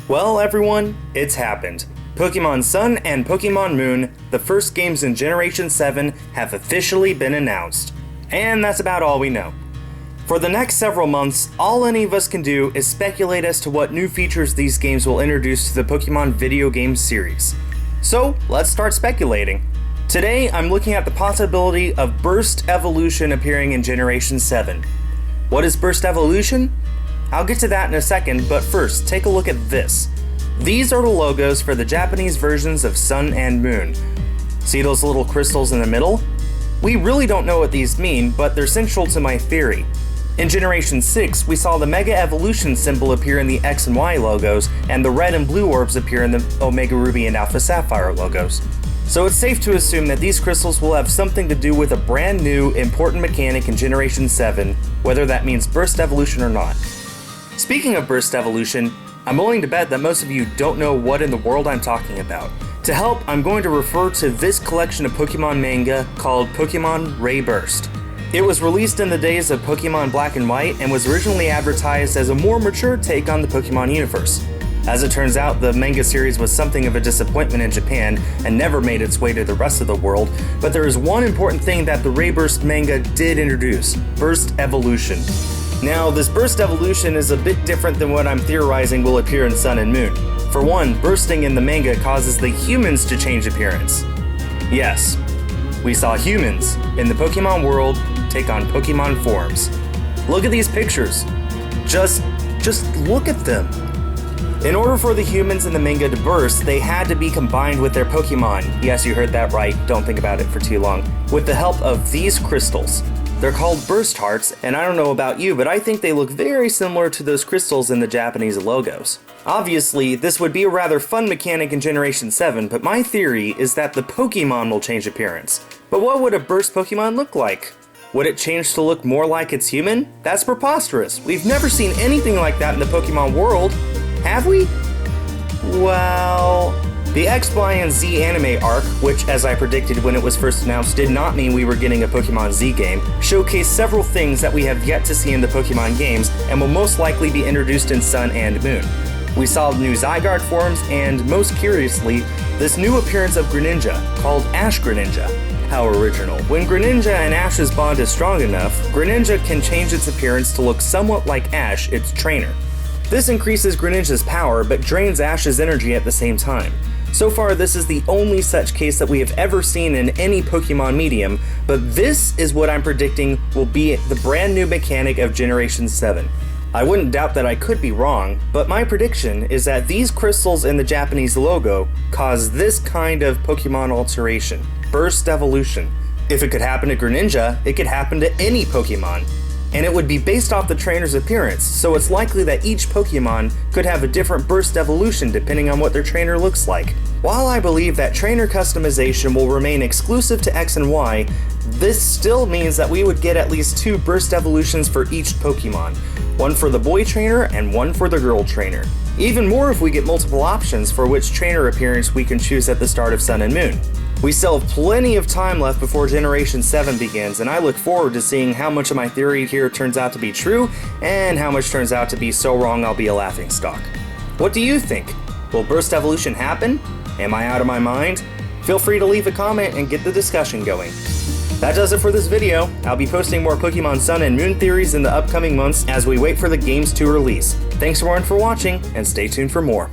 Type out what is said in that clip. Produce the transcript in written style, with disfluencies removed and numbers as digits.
Well, everyone, it's happened. Pokemon Sun and Pokemon Moon, the first games in Generation 7, have officially been announced. And that's about all we know. For the next several months, all any of us can do is speculate as to what new features these games will introduce to the Pokemon video game series. So, let's start speculating. Today, I'm looking at the possibility of Burst Evolution appearing in Generation 7. What is Burst Evolution? I'll get to that in a second, but first, take a look at this. These are the logos for the Japanese versions of Sun and Moon. See those little crystals in the middle? We really don't know what these mean, but they're central to my theory. In Generation 6, we saw the Mega Evolution symbol appear in the X and Y logos, and the red and blue orbs appear in the Omega Ruby and Alpha Sapphire logos. So it's safe to assume that these crystals will have something to do with a brand new, important mechanic in Generation 7, whether that means Burst Evolution or not. Speaking of Burst Evolution, I'm willing to bet that most of you don't know what in the world I'm talking about. To help, I'm going to refer to this collection of Pokemon manga called Pokemon Ray Burst. It was released in the days of Pokemon Black and White and was originally advertised as a more mature take on the Pokemon universe. As it turns out, the manga series was something of a disappointment in Japan and never made its way to the rest of the world, but there is one important thing that the Ray Burst manga did introduce: Burst Evolution. Now, this Burst Evolution is a bit different than what I'm theorizing will appear in Sun and Moon. For one, bursting in the manga causes the humans to change appearance. Yes, we saw humans in the Pokemon world take on Pokemon forms. Look at these pictures. Just look at them. In order for the humans in the manga to burst, they had to be combined with their Pokemon. Yes, you heard that right, don't think about it for too long. With the help of these crystals. They're called Burst Hearts, and I don't know about you, but I think they look very similar to those crystals in the Japanese logos. Obviously, this would be a rather fun mechanic in Generation 7, but my theory is that the Pokemon will change appearance. But what would a Burst Pokemon look like? Would it change to look more like it's human? That's preposterous. We've never seen anything like that in the Pokemon world. Have we? Well, the X, Y, and Z anime arc, which, as I predicted when it was first announced, did not mean we were getting a Pokemon Z game, showcased several things that we have yet to see in the Pokemon games and will most likely be introduced in Sun and Moon. We saw new Zygarde forms and, most curiously, this new appearance of Greninja, called Ash Greninja. How original. When Greninja and Ash's bond is strong enough, Greninja can change its appearance to look somewhat like Ash, its trainer. This increases Greninja's power, but drains Ash's energy at the same time. So far, this is the only such case that we have ever seen in any Pokemon medium, but this is what I'm predicting will be the brand new mechanic of Generation 7. I wouldn't doubt that I could be wrong, but my prediction is that these crystals in the Japanese logo cause this kind of Pokemon alteration, Burst Evolution. If it could happen to Greninja, it could happen to any Pokemon. And it would be based off the trainer's appearance, so it's likely that each Pokemon could have a different Burst Evolution depending on what their trainer looks like. While I believe that trainer customization will remain exclusive to X and Y, this still means that we would get at least 2 Burst Evolutions for each Pokemon, one for the boy trainer and one for the girl trainer. Even more if we get multiple options for which trainer appearance we can choose at the start of Sun and Moon. We still have plenty of time left before Generation 7 begins, and I look forward to seeing how much of my theory here turns out to be true, and how much turns out to be so wrong I'll be a laughingstock. What do you think? Will Burst Evolution happen? Am I out of my mind? Feel free to leave a comment and get the discussion going. That does it for this video. I'll be posting more Pokemon Sun and Moon theories in the upcoming months as we wait for the games to release. Thanks everyone for watching, and stay tuned for more.